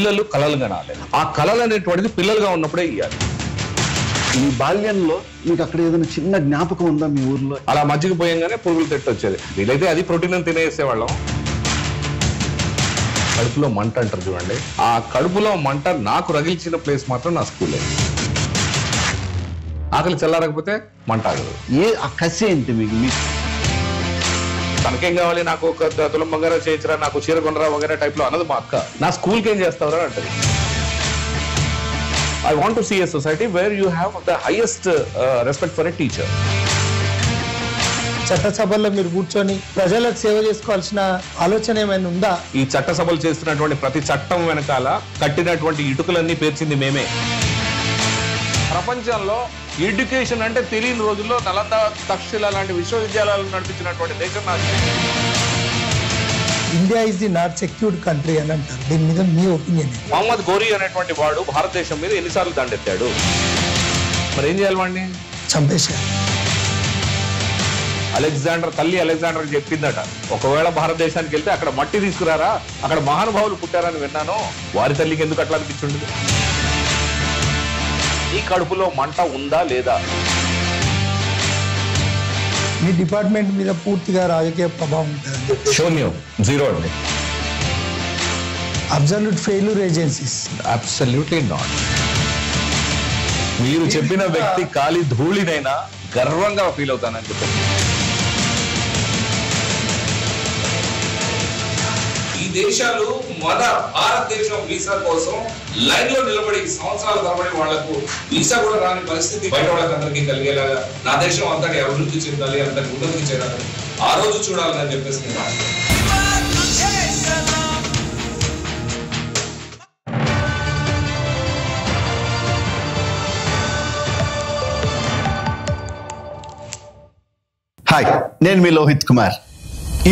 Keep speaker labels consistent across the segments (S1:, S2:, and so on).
S1: పిల్లలు కలలు కనాలి. ఆ కళలు అనేటువంటిది పిల్లలుగా ఉన్నప్పుడే ఇవ్వాలి.
S2: మీ బాల్యంలో మీకు అక్కడ ఏదైనా చిన్న జ్ఞాపకం ఉందా మీ ఊర్లో?
S1: అలా మజ్జిగ పోయంగానే పురుగులు తెట్టు వచ్చేది. వీలైతే అది ప్రోటీన్ అని తినేసేవాళ్ళం. కడుపులో మంట అంటారు చూడండి, ఆ కడుపులో మంట నాకు రగిల్చిన ప్లేస్ మాత్రం నా స్కూలే. ఆకలి చల్లారకపోతే మంట ఆగదు.
S2: ఆ కసి ఏంటి మీకు?
S1: తనకేం కావాలి, నాకు ఒక తులం బంగారం చేయించరా, నాకు చీర కొనరా వగేరా టైప్ లో అన్నది మా అక్క. నా స్కూల్కి ఏం చేస్తావరా అంటది. I want to see a society where you have the highest respect for a teacher.
S3: చట్టసభల్లో మీరు కూర్చొని ప్రజలకు సేవ చేసుకోవాల్సిన ఆలోచన ఏమైనా ఉందా?
S1: ఈ చట్టసభలు చేస్తున్నటువంటి ప్రతి చట్టం వెనకాల కట్టినటువంటి ఇటుకలన్నీ పేర్చింది మేమే. ప్రపంచంలో ఎడ్యుకేషన్ అంటే తెలియని రోజుల్లో నలంద, తక్షశిల లాంటి విశ్వవిద్యాలయాలు నడిపించినటువంటి దేశం నాకు.
S3: India is the not secured country అని అంటారు. దీని మీద మీ ఒపీనియన్?
S1: మహమ్మద్ ఘోరీ అనేటువంటి వాడు భారతదేశం మీద ఎన్నిసార్లు దండెత్తాడు? మరి ఏం చేయాలి వాడిని?
S3: చంపేశారు.
S1: అలెగ్జాండర్ తల్లి అలెగ్జాండర్ చెప్పిందట, ఒకవేళ భారతదేశానికి వెళ్తే అక్కడ మట్టి తీసుకురారా, అక్కడ మహానుభావులు పుట్టారని విన్నాను. వారి తల్లికి ఎందుకు అట్లా అనిపించుండదు? ఈ కడుపులో మంట ఉందా లేదా?
S3: మీ డిపార్ట్మెంట్ మీద పూర్తిగా రాజకీయ ప్రభావం ఉంటుంది?
S1: శూన్యం, జీరో అండి.
S3: Absolute failure agencies?
S1: Absolutely not. మీరు చెప్పిన వ్యక్తి కాలి ధూళినైనా గర్వంగా ఫీల్ అవుతానని చెప్పండి. ఈ దేశాలు మన భారతదేశం వీసా కోసం లైన్ లో నిలబడి సంవత్సరాల తరబడి వాళ్లకు వీసా కూడా రాని పరిస్థితి బయట వాళ్ళకందరికీ కలిగేలాగా నా దేశం అంతటి అభివృద్ధి చెందాలి, అంతటి ఉన్నతికి చేరాలి, ఆ రోజు చూడాలని చెప్పేసి నేను
S2: హాయ్, నేను మీ లోహిత్ కుమార్.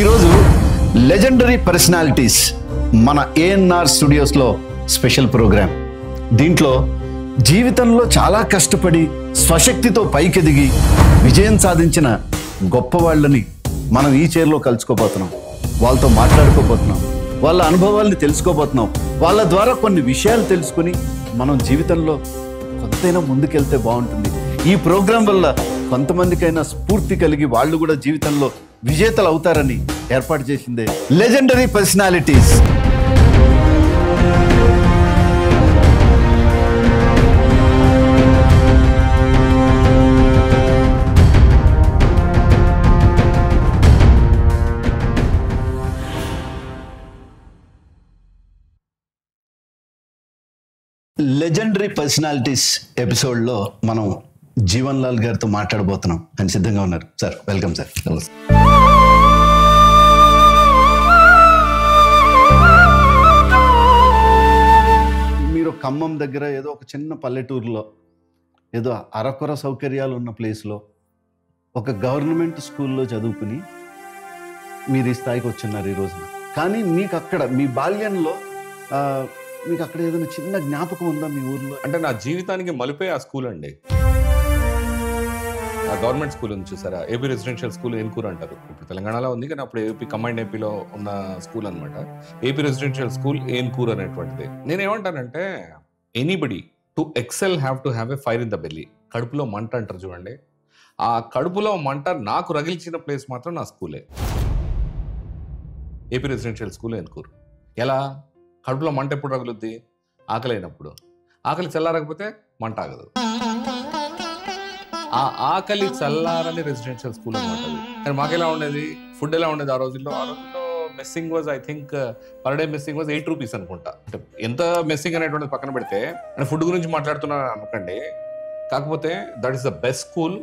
S2: ఈరోజు లెజెండరీ పర్సనాలిటీస్ మన ఏఎన్ఆర్ స్టూడియోస్లో స్పెషల్ ప్రోగ్రామ్. దీంట్లో జీవితంలో చాలా కష్టపడి స్వశక్తితో పైకెదిగి విజయం సాధించిన గొప్ప వాళ్ళని మనం ఈ చైర్లో కలుసుకోబోతున్నాం. వాళ్ళతో మాట్లాడుకోబోతున్నాం, వాళ్ళ అనుభవాల్ని తెలుసుకోబోతున్నాం. వాళ్ళ ద్వారా కొన్ని విషయాలు తెలుసుకుని మనం జీవితంలో కొంతైనా ముందుకెళ్తే బాగుంటుంది. ఈ ప్రోగ్రాం వల్ల కొంతమందికైనా స్ఫూర్తి కలిగి వాళ్ళు కూడా జీవితంలో విజేతలు అవుతారని ఏర్పాటు చేసిందే లెజెండరీ పర్సనాలిటీస్. లెజెండరీ పర్సనాలిటీస్ ఎపిసోడ్లో మనం జీవన్ లాల్ గారితో మాట్లాడబోతున్నాం. అని సిద్ధంగా ఉన్నారు. Sir, welcome sir.
S1: నమస్తే.
S2: మీరు ఖమ్మం దగ్గర ఏదో ఒక చిన్న పల్లెటూరులో ఏదో అరకొర సౌకర్యాలు ఉన్న ప్లేస్లో ఒక గవర్నమెంట్ స్కూల్లో చదువుకుని మీరు ఈ స్థాయికి వచ్చున్నారు ఈ రోజున. కానీ మీకు అక్కడ మీ బాల్యంలో మీకు అక్కడ ఏదైనా చిన్న జ్ఞాపకం ఉందా మీ ఊర్లో?
S1: అంటే నా జీవితానికి మలిపే ఆ స్కూల్ అండి. ఆ గవర్నమెంట్ స్కూల్ ఉంది చూసారా, ఏపీ రెసిడెన్షియల్ స్కూల్ ఏన్కూర్ అంటారు. ఇప్పుడు తెలంగాణలో ఉంది కానీ అప్పుడు ఏపీ కంబైండ్ ఏపీలో ఉన్న స్కూల్ అనమాట. ఏపీ రెసిడెన్షియల్ స్కూల్ ఏన్కూర్ అనేటువంటిది. నేనేమంటానంటే, anybody to excel have to have a fire in the belly. కడుపులో మంట అంటారు చూడండి, ఆ కడుపులో మంట నాకు రగిల్చిన ప్లేస్ మాత్రం నా స్కూలే, ఏపీ రెసిడెన్షియల్ స్కూల్ ఏన్కూర్. ఎలా? కడుపులో మంట ఎప్పుడు రగులుద్ది? ఆకలి అయినప్పుడు. ఆకలి చల్లారకపోతే మంట ఆగదు. ఆ ఆకలి చల్లారని రెసిడెన్షియల్ స్కూల్ అనమాట. కానీ మాకెలా ఉండేది, ఫుడ్ ఎలా ఉండేది ఆ రోజుల్లో? Messing was, I think per day messing was 8 rupees అనుకుంటా. అంటే ఎంత మెస్సింగ్ అనేటువంటిది పక్కన పెడితే, అంటే ఫుడ్ గురించి మాట్లాడుతున్నా అనుకోండి. కాకపోతే that is the best school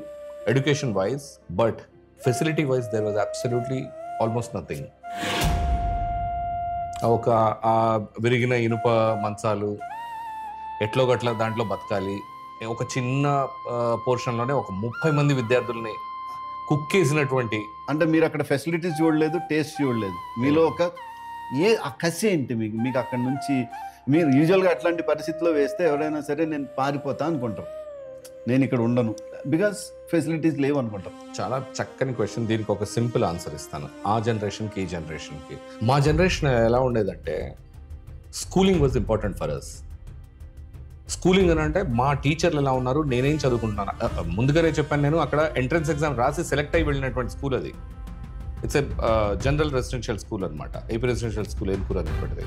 S1: education wise, but facility wise there was absolutely almost nothing. ఒక విరిగిన ఇనుప మంచాలు, ఎట్లో గట్ల దాంట్లో బతకాలి. ఒక చిన్న పోర్షన్లోనే ఒక 30 మంది విద్యార్థుల్ని కుక్కేసినటువంటి.
S2: అంటే మీరు అక్కడ ఫెసిలిటీస్ చూడలేదు, టేస్ట్ చూడలేదు. మీలో ఒక ఆ కసి ఏంటి మీకు అక్కడ నుంచి? మీరు యూజువల్గా అట్లాంటి పరిస్థితిలో వేస్తే ఎవరైనా సరే నేను పారిపోతా అనుకుంటారు, నేను ఇక్కడ ఉండను, బికాస్ ఫెసిలిటీస్ లేవు అనుకుంటారు.
S1: చాలా చక్కని క్వశ్చన్. దీనికి ఒక సింపుల్ ఆన్సర్ ఇస్తాను. ఆ జనరేషన్కి ఈ జనరేషన్కి, మా జనరేషన్ ఎలా ఉండేదంటే, schooling was important for us. Schooling అని అంటే మా టీచర్లు ఎలా ఉన్నారు, నేనేం చదువుకుంటున్నాను. ముందుగానే చెప్పాను, నేను అక్కడ ఎంట్రన్స్ ఎగ్జామ్ రాసి సెలెక్ట్ అయ్యి వెళ్ళినటువంటి స్కూల్ అది. It's a general residential school అనమాట, ఏపీ రెసిడెన్షియల్ స్కూల్ ఏనుకూరు అనేటువంటిది.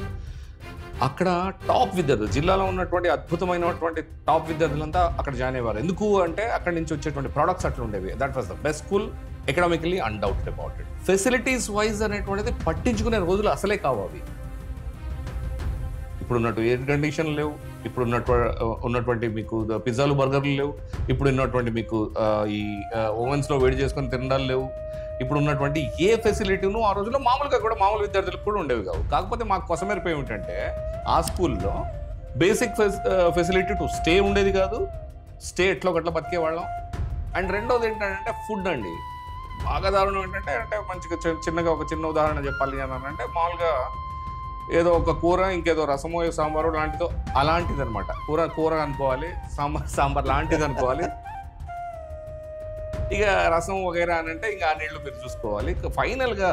S1: అక్కడ టాప్ విద్యార్థులు, జిల్లాలో ఉన్నటువంటి అద్భుతమైనటువంటి టాప్ విద్యార్థులంతా అక్కడ జాయిన్ అయ్యేవారు. ఎందుకు అంటే అక్కడి నుంచి వచ్చేటువంటి ప్రొడక్ట్స్ అట్లా ఉండేవి. That was the best school economically, undoubted about it. Facilities wise అనేటువంటిది పట్టించుకునే రోజులు అసలే కావు అవి. ఇప్పుడు ఉన్నట్టు ఎయిర్ కండిషన్ లేవు, ఇప్పుడు ఉన్నటువంటి మీకు పిజ్జాలు బర్గర్లు లేవు, ఇప్పుడు ఉన్నటువంటి మీకు ఈ ఓవెన్స్లో వేడి చేసుకొని తినడాలు లేవు. ఇప్పుడు ఉన్నటువంటి ఏ ఫెసిలిటీను ఆ రోజుల్లో మామూలుగా కూడా మామూలు విద్యార్థులకు కూడా ఉండేవి కావు. కాకపోతే మాకు కొసమెరిపోయి ఏమిటంటే ఆ స్కూల్లో బేసిక్ ఫెసిలిటీ టు స్టే ఉండేది కాదు, స్టే ఎట్లో గట్ల బతికేవాళ్ళం. అండ్ రెండోది ఏంటంటే ఫుడ్ అండి, బాగా దారుణం ఏంటంటే మంచిగా చిన్నగా ఒక చిన్న ఉదాహరణ చెప్పాలి అని అంటే మామూలుగా ఏదో ఒక కూర, ఇంకేదో రసమో సాంబారు లాంటిదో అలాంటిది అనమాట. కూర అనుకోవాలి, సాంబార్ లాంటిది అనుకోవాలి. ఇక రసం వగైరా అని అంటే ఇంకా ఆ నీళ్లు మీరు చూసుకోవాలి. ఇక ఫైనల్గా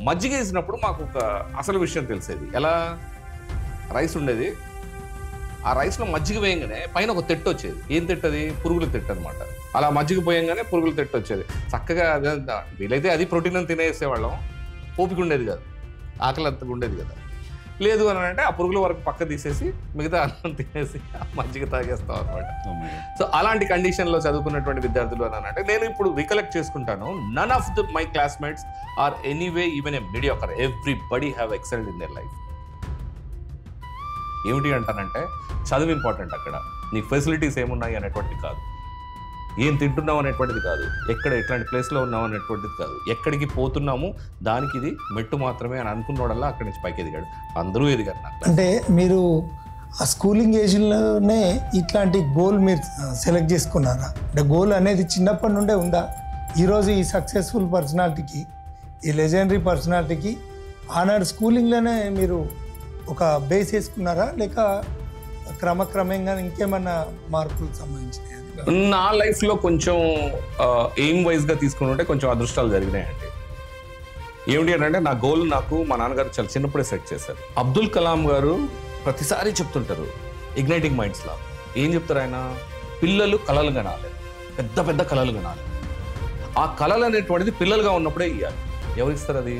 S1: మజ్జిగ వేసినప్పుడు మాకు ఒక అసలు విషయం తెలిసేది. ఎలా, రైస్ ఉండేది, ఆ రైస్లో మజ్జిగ వేయంగానే పైన ఒక తెట్టు వచ్చేది. ఏం తెట్టు అది? పురుగుల తెట్టు అనమాట. అలా మజ్జిగ పోయంగానే పురుగుల తెట్టు వచ్చేది. చక్కగా వీలైతే అది ప్రోటీన్ అని తినేసేవాళ్ళం. ఓపిక ఉండేది కాదు, ఆకలి అంతగా ఉండేది కదా. లేదు అని అంటే ఆ పురుగుల వరకు పక్క తీసేసి మిగతా అన్నం తినేసి మజ్జిగ తాగేస్తాం అనమాట. సో అలాంటి కండిషన్లో చదువుకున్నటువంటి విద్యార్థులు అని అంటే నేను ఇప్పుడు రికలెక్ట్ చేసుకుంటాను, none of my classmates are anyway even a mediocre. Everybody have excelled in their life. ఏమిటి అంటానంటే చదువు ఇంపార్టెంట్. అక్కడ నీ ఫెసిలిటీస్ ఏమున్నాయి అనేటువంటిది కాదు, ఏం తింటున్నావు అనేటువంటిది కాదు, ఎక్కడ ఎట్లాంటి ప్లేస్లో ఉన్నావు అనేటువంటిది కాదు, ఎక్కడికి పోతున్నాము దానికి ఇది మెట్టు మాత్రమే అని అనుకున్నోడల్లా అక్కడి నుంచి పైకి ఎదిగాడు. అందరూ ఎదిగారు. నాకు
S3: అంటే మీరు ఆ స్కూలింగ్ ఏజ్లోనే ఇట్లాంటి గోల్ మీరు సెలెక్ట్ చేసుకున్నారా? అంటే గోల్ అనేది చిన్నప్పటి నుండే ఉందా? ఈరోజు ఈ సక్సెస్ఫుల్ పర్సనాలిటీకి, ఈ లెజెండరీ పర్సనాలిటీకి ఆనాడు స్కూలింగ్లోనే మీరు ఒక బేస్ వేసుకున్నారా, లేక క్రమక్రమంగా ఇంకేమన్నా మార్పులకు సంబంధించినవి?
S1: నా లైఫ్లో కొంచెం ఎయిమ్ వైజ్గా తీసుకుంటుంటే కొంచెం అదృష్టాలు జరిగినాయండి. ఏమిటి అంటే నా గోల్ నాకు మా నాన్నగారు చాలా చిన్నప్పుడే సెట్ చేశారు. అబ్దుల్ కలాం గారు ప్రతిసారి చెప్తుంటారు ఇగ్నైటింగ్ మైండ్స్ లా. ఏం చెప్తారు ఆయన? పిల్లలు కళలు కనాలి, పెద్ద పెద్ద కళలు కనాలి. ఆ కళలు అనేటువంటిది పిల్లలుగా ఉన్నప్పుడే ఇవ్వాలి. ఎవరు ఇస్తారు అది?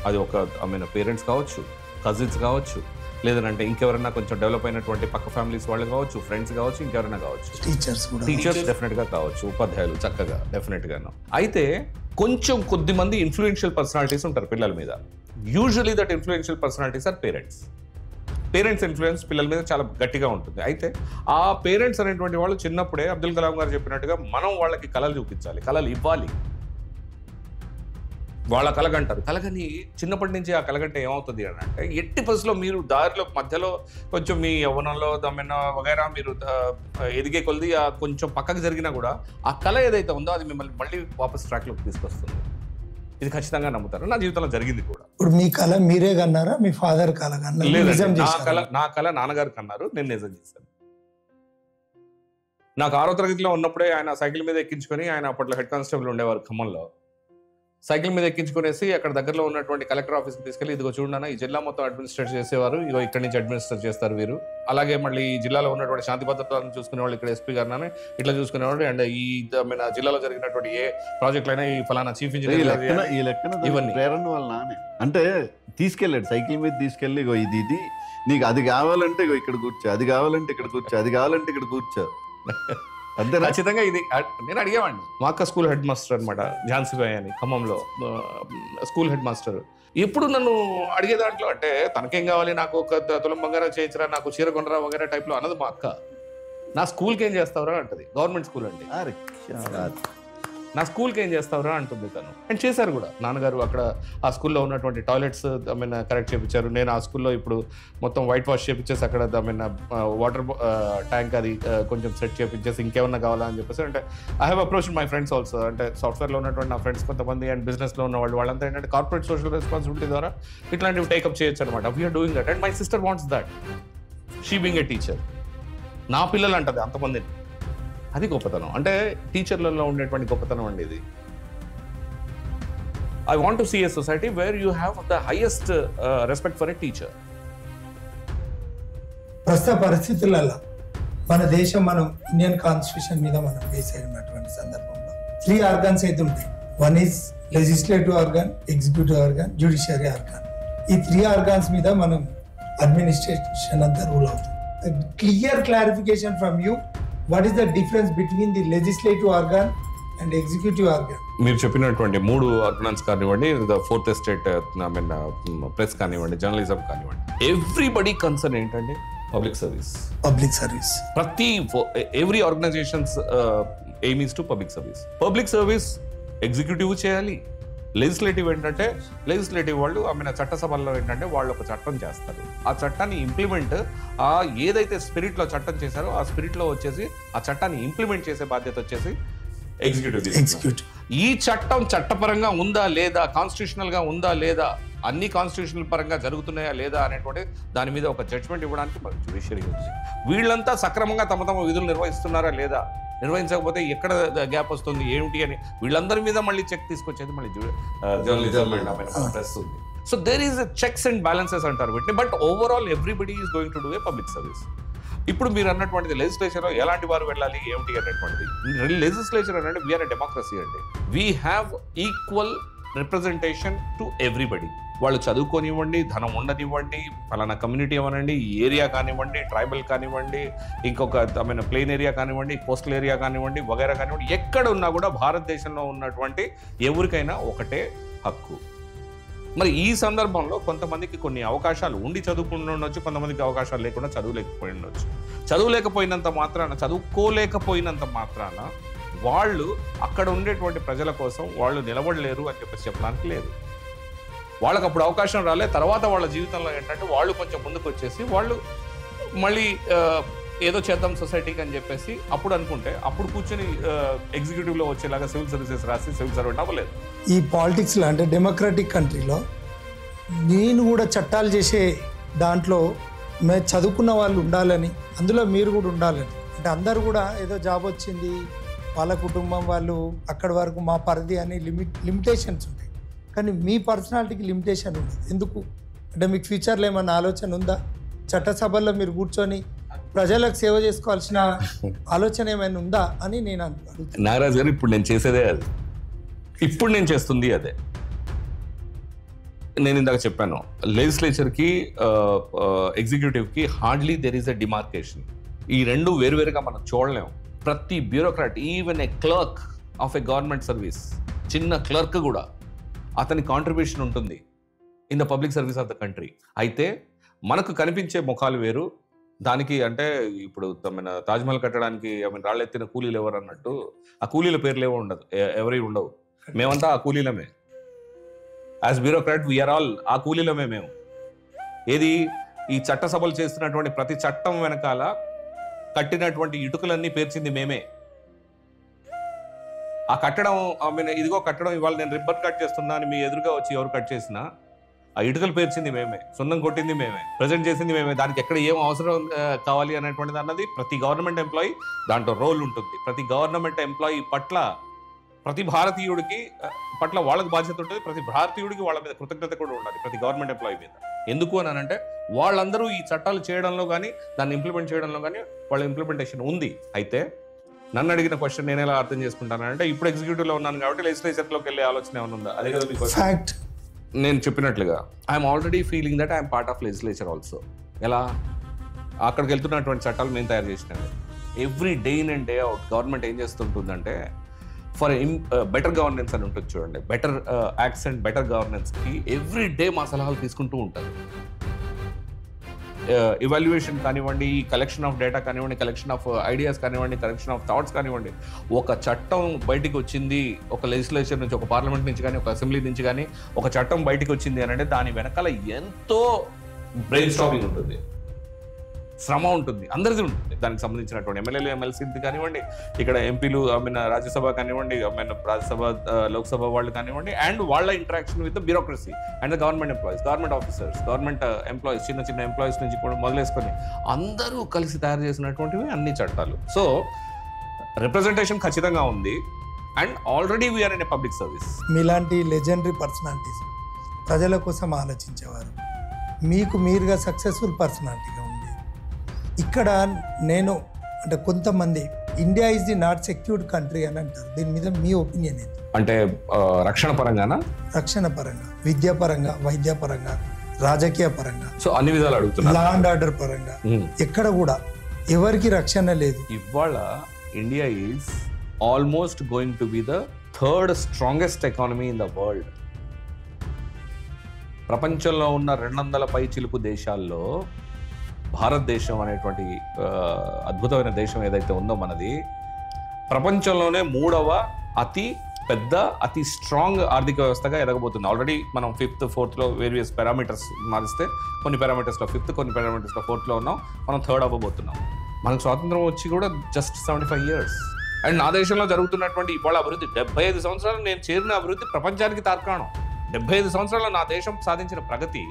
S1: అది ఒక పేరెంట్స్ కావచ్చు, కజిన్స్ కావచ్చు, లేదంటే ఇంకెవరైనా కొంచెం డెవలప్ అయినటువంటి పక్క ఫ్యామిలీస్ వాళ్ళు కావచ్చు, ఫ్రెండ్స్ కావచ్చు, ఇంకెవరైనా కావచ్చు, టీచర్స్ డెఫినెట్గా కావచ్చు, ఉపాధ్యాయులు చక్కగా డెఫినెట్గాను. అయితే కొంచెం కొద్దిమంది ఇన్ఫ్లుయెన్షియల్ పర్సనాలిటీస్ ఉంటారు పిల్లల మీద. Usually that influential personalities are parents. Parents influence పిల్లల మీద చాలా గట్టిగా ఉంటుంది. అయితే ఆ పేరెంట్స్ అనేటువంటి వాళ్ళు చిన్నప్పుడే అబ్దుల్ కలాం గారు చెప్పినట్టుగా మనం వాళ్ళకి కళలు చూపించాలి, కళలు ఇవ్వాలి. వాళ్ళ కలగంటారు. కలగని చిన్నప్పటి నుంచి ఆ కలగంటే ఏమవుతుంది అని అంటే ఎట్టి పరిస్థితుల్లో మీరు దారిలో మధ్యలో కొంచెం మీ యవ్వనంలో దమ్మిన వగైరా మీరు ఎదిగే కొద్ది కొంచెం పక్కకు జరిగినా కూడా ఆ కళ ఏదైతే ఉందో అది మిమ్మల్ని మళ్ళీ వాపస్ ట్రాక్లోకి తీసుకొస్తుంది. ఇది ఖచ్చితంగా నమ్ముతారు. నా జీవితంలో జరిగింది కూడా.
S3: ఇప్పుడు మీ కళ మీరే కన్నారా, మీ ఫాదర్ కళ కన్నారా?
S1: నా కళ నాన్నగారు కన్నారు, నేను నిజం చేశాను. నాకు 6వ తరగతిలో ఉన్నప్పుడే ఆయన సైకిల్ మీద ఎక్కించుకొని, ఆయన అప్పట్లో హెడ్ కానిస్టేబుల్ ఉండేవారు ఖమ్మంలో, సైకిల్ మీద ఎక్కించుకునేసి అక్కడ దగ్గరలో ఉన్నటువంటి కలెక్టర్ ఆఫీస్కి తీసుకెళ్ళి, ఇదిగో చూడన్నా ఈ జిల్లా మొత్తం అడ్మినిస్ట్రేట్ చేసేవారు, ఇగో ఇక్కడి నుంచి అడ్మినిస్ట్రేట్ చేస్తారు వీరు. అలాగే మళ్ళీ ఈ జిల్లాలో ఉన్నటువంటి శాంతి భద్రతలను చూసుకునే వాళ్ళు ఇక్కడ ఎస్పీ గారిని ఇట్లా చూసుకునేవాడు. అండ్ ఈ జిల్లాలో జరిగినటువంటి ఏ ప్రాజెక్టులు అయినా ఈ ఫలానా చీఫ్ ఇంజనీర్
S2: ఇవన్నీ ప్రేరణ వాళ్ళ నానే అంటే తీసుకెళ్ళాడు. సైకిల్ మీద తీసుకెళ్ళి ఇగో ఇది నీకు అది కావాలంటే ఇగో ఇక్కడ కూర్చో, అది కావాలంటే ఇక్కడ కూర్చో, అది కావాలంటే ఇక్కడ కూర్చో. అంతే.
S1: ఖచ్చితంగా ఇది నేను అడిగేవాడిని. మా అక్క స్కూల్ హెడ్ మాస్టర్ అనమాట, ఝాన్సీ బాయ్ అని, ఖమ్మంలో స్కూల్ హెడ్ మాస్టర్. ఎప్పుడు నన్ను అడిగే దాంట్లో అంటే తనకేం కావాలి, నాకు ఒక తులం బంగారం చేయించరా, నాకు చీర కొనరా వగేరా టైప్లో అన్నది మా అక్క. నా స్కూల్కి ఏం చేస్తావురా అంటది, గవర్నమెంట్ స్కూల్ అంటే. నా స్కూల్కి ఏం చేస్తావురా అంటుంది తను. అండ్ చేశారు కూడా నాన్నగారు. అక్కడ ఆ స్కూల్లో ఉన్నటువంటి టాయిలెట్స్ కరెక్ట్ చేయించారు. నేను ఆ స్కూల్లో ఇప్పుడు మొత్తం వైట్ వాష్ చేయించేసి అక్కడ వాటర్ ట్యాంక్ అది కొంచెం సెట్ చేయించేసి ఇంకేమన్నా కావాలా అని చెప్పేసి. అంటే I have approach my friends also. అంటే సాఫ్ట్వేర్లో ఉన్నటువంటి నా ఫ్రెండ్స్ కొంతమంది అండ్ బిజినెస్లో ఉన్న వాళ్ళంతా ఏంటంటే కార్పొరేట్ సోషల్ రెస్పాన్సిబిలిటీ ద్వారా ఇట్లాంటివి టేకప్ చేయొచ్చు అనమాట. We are doing that and my sister wants that, she being a teacher. నా పిల్లలు అంటది అంతమందిని. అది గొప్పతనం. అంటే టీచర్లలో ఉండేటువంటి గొప్పతనం అండి ఇది. I want to see a society where you have the highest respect for a teacher.
S3: ప్రస్తుత పరిస్థితులలో మన దేశం మనం ఇండియన్ కాన్స్టిట్యూషన్ మీద మనం బేస్ అయి ఉన్నటువంటి సందర్భంలో 3 ఆర్గాన్స్ అయితే ఉంటాయి. One is legislative organ, executive organ, judiciary organ. ఈ 3 ఆర్గాన్స్ మీద మనం అడ్మినిస్ట్రేషన్ అంతా రూల్ అవుతుంది. Clear clarification from you, what is the difference between the legislative organ and executive organ?
S1: మీరు చెప్పినటువంటి 3 ఆర్గనైజ్ కానివ్వండి, ఫోర్త్ ఎస్టేట్ ప్రెస్ కానివ్వండి, జర్నలిజం కానివ్వండి, ఎవ్రీబడి కన్సర్న్ ఏంటంటే పబ్లిక్ సర్వీస్. ప్రతి every organisations aim is to public service. Public service executive చేయాలి. Legislative ఏంటంటే legislative వాళ్ళు చట్టసభల్లో ఏంటంటే వాళ్ళు ఒక చట్టం చేస్తారు. ఆ చట్టాన్ని ఇంప్లిమెంట్, ఆ ఏదైతే స్పిరిట్ లో చట్టం చేశారో ఆ స్పిరిట్ లో వచ్చేసి ఆ చట్టాన్ని ఇంప్లిమెంట్ చేసే బాధ్యత వచ్చేసి ఎగ్జిక్యూటివ్. ఈ చట్టం చట్టపరంగా ఉందా లేదా, కాన్స్టిట్యూషనల్ గా ఉందా లేదా, అన్ని కాన్స్టిట్యూషనల్ పరంగా జరుగుతున్నాయా లేదా అనేటువంటి దాని మీద ఒక జడ్జ్మెంట్ ఇవ్వడానికి మరి జ్యుడిషియరీ ఉంది. వీళ్ళంతా సక్రమంగా తమ తమ విధులు నిర్వహిస్తున్నారా లేదా, నిర్వహించకపోతే ఎక్కడ గ్యాప్ వస్తుంది ఏమిటి అని వీళ్ళందరి మీద మళ్ళీ చెక్ తీసుకొచ్చేది మళ్ళీ జర్నలిజం ప్రెస్ ఉంది. So there is checks and balances అంటారు వీటిని. But overall everybody is going to do a public service. ఇప్పుడు మీరు అన్నటువంటిది లెజిస్లేచర్లో ఎలాంటి వారు వెళ్ళాలి ఏమిటి అనేటువంటిది. లెజిస్లేచర్ అంటే వీఆర్ ఎ డెమోక్రసీ అండి. We have equal representation to everybody. వాళ్ళు చదువుకోనివ్వండి, ధనం ఉండనివ్వండి, ఫలానా కమ్యూనిటీ అవ్వనండి, ఏరియా కానివ్వండి, ట్రైబల్ కానివ్వండి, ఇంకొక ప్లెయిన్ ఏరియా కానివ్వండి, కోస్టల్ ఏరియా కానివ్వండి, వగైరా కానివ్వండి, ఎక్కడ ఉన్నా కూడా భారతదేశంలో ఉన్నటువంటి ఎవరికైనా ఒకటే హక్కు. మరి ఈ సందర్భంలో కొంతమందికి కొన్ని అవకాశాలు ఉండి చదువుకుని ఉండొచ్చు, కొంతమందికి అవకాశాలు లేకుండా చదువులేకపోయి ఉండొచ్చు. చదువుకోలేకపోయినంత మాత్రాన వాళ్ళు అక్కడ ఉండేటువంటి ప్రజల కోసం వాళ్ళు నిలబడలేరు అని చెప్పడానికి లేదు. వాళ్ళకి అప్పుడు అవకాశం రాలే. తర్వాత వాళ్ళ జీవితంలో ఏంటంటే వాళ్ళు కొంచెం ముందుకు వచ్చేసి వాళ్ళు మళ్ళీ ఏదో చేద్దాం సొసైటీకి అని చెప్పేసి అప్పుడు అనుకుంటే అప్పుడు కూర్చొని ఎగ్జిక్యూటివ్లో వచ్చేలాగా సివిల్ సర్వీసెస్ రాసి సివిల్ సర్వెంట్ అవ్వలేదు.
S3: ఈ పాలిటిక్స్లో అంటే డెమోక్రటిక్ కంట్రీలో నేను కూడా చట్టాలు చేసే దాంట్లో చదువుకున్న వాళ్ళు ఉండాలని, అందులో మీరు కూడా ఉండాలని, అంటే అందరు కూడా ఏదో జాబ్ వచ్చింది వాళ్ళ కుటుంబం వాళ్ళు అక్కడి వరకు మా పరిధి అని లిమిటేషన్స్ ఉంటాయి. కానీ మీ పర్సనాలిటీకి లిమిటేషన్ ఉంది. ఎందుకు అంటే మీకు ఫ్యూచర్లో ఏమన్నా ఆలోచన ఉందా? చట్టసభల్లో మీరు కూర్చొని ప్రజలకు సేవ చేసుకోవాల్సిన ఆలోచన ఏమైనా ఉందా అని నేను అడుగుతాను.
S1: నాగరాజ్ గారు, ఇప్పుడు నేను చేసేదే అది. ఇప్పుడు నేను చేస్తుంది అదే. నేను ఇందాక చెప్పాను, లెజిస్లేచర్కి ఎగ్జిక్యూటివ్కి hardly there is a demarcation. ఈ రెండు వేరువేరుగా మనం చూడలేము. ప్రతి bureaucrat, even a clerk of a government service, చిన్న క్లర్క్ కూడా అతని కాంట్రిబ్యూషన్ ఉంటుంది in the public service of the country. అయితే మనకు కనిపించే ముఖాలు వేరు. దానికి అంటే ఇప్పుడు తాజ్మహల్ కట్టడానికి రాళ్ళెత్తిన కూలీలు ఎవరు అన్నట్టు ఆ కూలీల పేర్లు ఏవో ఎవరి ఉండవు. మేమంతా ఆ కూలీలమే. యాజ్ బ్యూరోక్రాట్ వీఆర్ ఆల్ ఆ కూలీలమే మేము. ఏది ఈ చట్టసభలు చేస్తున్నటువంటి ప్రతి చట్టం వెనకాల కట్టినటువంటి ఇటుకలన్నీ పేర్చింది మేమే. ఆ కట్టడం ఇదిగో కట్టడం ఇవాళ నేను రిబ్బన్ కట్ చేస్తున్నా అని మీ ఎదురుగా వచ్చి ఎవరు కట్ చేసినా ఆ ఇటుకలు పేర్చింది మేమే, సున్నం కొట్టింది మేమే, ప్రజెంట్ చేసింది మేమే. దానికి ఎక్కడ ఏం అవసరం కావాలి అనేటువంటిది అన్నది ప్రతి గవర్నమెంట్ ఎంప్లాయీ దాంట్లో రోల్ ఉంటుంది. ప్రతి గవర్నమెంట్ ఎంప్లాయీ పట్ల, ప్రతి భారతీయుడికి పట్ల వాళ్ళకి బాధ్యత ఉంటుంది. ప్రతి భారతీయుడికి వాళ్ళ మీద కృతజ్ఞత కూడా ఉండాలి ప్రతి గవర్నమెంట్ ఎంప్లాయీ మీద. ఎందుకు అని అంటే వాళ్ళందరూ ఈ చట్టాలు చేయడంలో కానీ దాన్ని ఇంప్లిమెంట్ చేయడంలో కానీ వాళ్ళ ఇంప్లిమెంటేషన్ ఉంది. అయితే నన్ను అడిగిన క్వశ్చన్ నేను ఎలా అర్థం చేసుకుంటానంటే, ఇప్పుడు ఎగ్జిక్యూటివ్లో ఉన్నాను కాబట్టి లెజిస్లేచర్లోకి వెళ్ళే ఆలోచన ఏమైనా ఉందా? అదే కదా మీకు ఫ్యాక్ట్. నేను చెప్పినట్లుగా I'm already feeling that I'm part of legislature also. ఎలా అక్కడికి వెళ్తున్నటువంటి చట్టాలు మేము తయారు చేసినాము. Every day in and day out government ఏం చేస్తుంటుందంటే ఫర్ బెటర్ గవర్నెన్స్ అని ఉంటుంది చూడండి, బెటర్ యాక్ట్స్ అండ్ బెటర్ గవర్నెన్స్కి ఎవ్రీ డే మా సలహాలు తీసుకుంటూ ఉంటారు. ఇవాల్యుయేషన్ కానివ్వండి, కలెక్షన్ ఆఫ్ డేటా కానివ్వండి, కలెక్షన్ ఆఫ్ ఐడియాస్ కానివ్వండి, కలెక్షన్ ఆఫ్ థాట్స్ కానివ్వండి. ఒక చట్టం బయటికి వచ్చింది ఒక లెజిస్లేచర్ నుంచి, ఒక పార్లమెంట్ నుంచి కానీ, ఒక అసెంబ్లీ నుంచి కానీ ఒక చట్టం బయటికి వచ్చింది అని అంటే దాని వెనకాల ఎంతో బ్రెయిన్ స్టార్మింగ్ ఉంటుంది, శ్రమ ఉంటుంది, అందరిది ఉంటుంది. దానికి సంబంధించినటువంటి ఎమ్మెల్యేలు ఎమ్మెల్సీది కానివ్వండి, ఇక్కడ ఎంపీలు రాజ్యసభ కానివ్వండి, రాజ్యసభ లోక్సభ వాళ్ళు కానివ్వండి, అండ్ వాళ్ళ interaction with the bureaucracy and the government employees, government officers, government employees, చిన్న చిన్న ఎంప్లాయీస్ నుంచి కూడా మొదలేసుకొని అందరూ కలిసి తయారు చేసినటువంటివి అన్ని చట్టాలు. సో రిప్రజెంటేషన్ ఖచ్చితంగా ఉంది. And already we are in a public service.
S3: మీలాంటి లెజెండరీ పర్సనాలిటీస్ ప్రజల కోసం ఆలోచించేవారు, మీకు మీరుగా సక్సెస్ఫుల్ పర్సనాలిటీగా ఉంది. ఇక్కడ నేను అంటే కొంతమంది India is the not secured country అని అంటారు. దీని మీద మీ ఒపీనియన్ ఏంటి?
S1: అంటే రక్షణ పరంగానా?
S3: రక్షణ పరంగా, విద్యా పరంగా, వైద్య పరంగా, రాజకీయ పరంగా,
S1: సో అన్ని విధాలు అడుగుతున్నా.
S3: లా అండ్ ఆర్డర్ పరంగా ఎక్కడ కూడా ఎవరికి రక్షణ లేదు.
S1: ఇవాళ India is almost going to be the third strongest economy in the world. ప్రపంచంలో ఉన్న 200 పైచిలుకు దేశాల్లో భారతదేశం అనేటువంటి అద్భుతమైన దేశం ఏదైతే ఉందో మనది, ప్రపంచంలోనే 3వ అతి పెద్ద, అతి స్ట్రాంగ్ ఆర్థిక వ్యవస్థగా ఎదగబోతుంది. ఆల్రెడీ మనం 5th, 4th వేరియస్ పారామీటర్స్ మారిస్తే కొన్ని పారామీటర్స్లో 5th, కొన్ని పారామీటర్స్లో 4th ఉన్నాం. మనం 3rd అవ్వబోతున్నాం. మనకు స్వాతంత్రం వచ్చి కూడా జస్ట్ 75 years. అండ్ నా దేశంలో జరుగుతున్నటువంటి ఇవాళ అభివృద్ధి, 75 సంవత్సరాలు నేను చేరిన అభివృద్ధి ప్రపంచానికి తార్కాణం. 75 సంవత్సరాల్లో నా దేశం సాధించిన ప్రగతి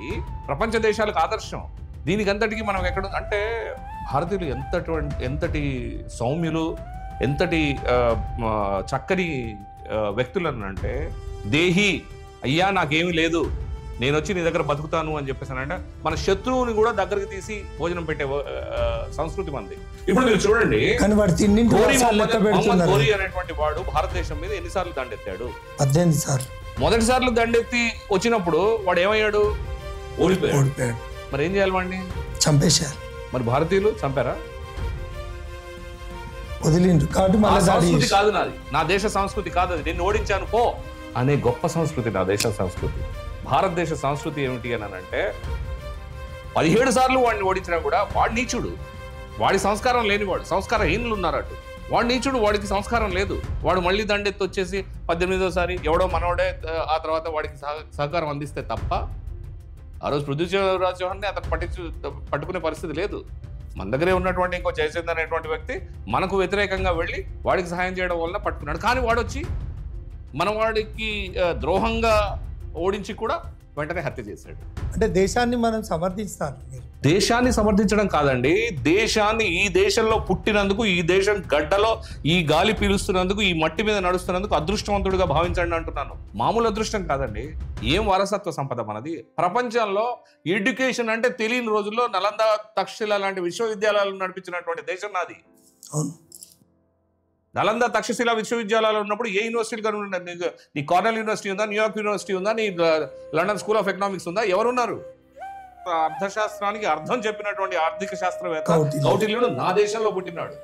S1: ప్రపంచ దేశాలకు ఆదర్శం. దీనికి అంతటికి మనం ఎక్కడ అంటే భారతీయులు ఎంతటి సౌమ్యులు, ఎంతటి చక్కని వ్యక్తులను అంటే, దేహి అయ్యా నాకేమీ లేదు, నేను వచ్చి నీ దగ్గర బతుకుతాను అని చెప్పేసానంటే మన శత్రువుని కూడా దగ్గరికి తీసి భోజనం పెట్టే సంస్కృతి మంది. ఇప్పుడు మీరు చూడండి, గోరీ అనేటువంటి వాడు భారతదేశం మీద ఎన్నిసార్లు దండెత్తాడు?
S3: 18 సార్లు.
S1: మొదటిసార్లు దండెత్తి వచ్చినప్పుడు వాడు ఏమయ్యాడు? ఓడిపోయాడు. మరి ఏం చేయాలి? వాడిని చంపేశారు. మరి భారతీయులు చంపారా?
S3: వదిలిండ్రు.
S1: సంస్కృతి కాదు నాది, నా దేశ సంస్కృతి కాదు అది, నేను ఓడించాను పో అనే గొప్ప సంస్కృతి నా దేశ సంస్కృతి. భారతదేశ సంస్కృతి ఏమిటి అని అంటే 17 సార్లు వాడిని ఓడించినా కూడా వాడు నీచుడు, వాడి సంస్కారం లేనివాడు, సంస్కారహీనులు ఉన్నారు అటు. వాడు నీచుడు, వాడికి సంస్కారం లేదు. వాడు మళ్ళీ దండెత్తి వచ్చేసి 18వసారి ఎవడో మనోడే ఆ తర్వాత వాడికి సహకారం అందిస్తే తప్ప ఆ రోజు పృథ్వీరాజ్ చౌహాన్ని అతను పట్టుకునే పరిస్థితి లేదు. మన దగ్గరే ఉన్నటువంటి ఇంకో జయచంద్ అనేటువంటి వ్యక్తి మనకు వ్యతిరేకంగా వెళ్ళి వాడికి సహాయం చేయడం వల్ల పట్టుకున్నాడు. కానీ వాడు వచ్చి మన వాడికి ద్రోహంగా ఓడించి కూడా వెంటనే హత్య చేశాడు.
S3: అంటే దేశాన్ని మనం సమర్థిస్తాను.
S1: దేశాన్ని సమర్థించడం కాదండి, దేశాన్ని, ఈ దేశంలో పుట్టినందుకు, ఈ దేశం గడ్డలో ఈ గాలి పీలుస్తున్నందుకు, ఈ మట్టి మీద నడుస్తున్నందుకు అదృష్టవంతుడిగా భావించండి అంటున్నాను. మామూలు అదృష్టం కాదండి. ఏం వారసత్వ సంపద మనది. ప్రపంచంలో ఎడ్యుకేషన్ అంటే తెలియని రోజుల్లో నలంద, తక్షశిల లాంటి విశ్వవిద్యాలయాలు నడిపించినటువంటి దేశం నాది. నలంద, తక్షశిల విశ్వవిద్యాలయాలు ఉన్నప్పుడు ఏ యూనివర్సిటీ నీ కార్నెల్ యూనివర్సిటీ ఉందా, న్యూయార్క్ యూనివర్సిటీ ఉందా, నీ లండన్ స్కూల్ ఆఫ్ ఎకనామిక్స్ ఉందా? ఎవరున్నారు? అర్థశాస్త్రానికి అర్థం చెప్పినటువంటి ఆర్థిక శాస్త్రవేత్త కౌటిల్యుడు నా దేశంలో పుట్టినాడు.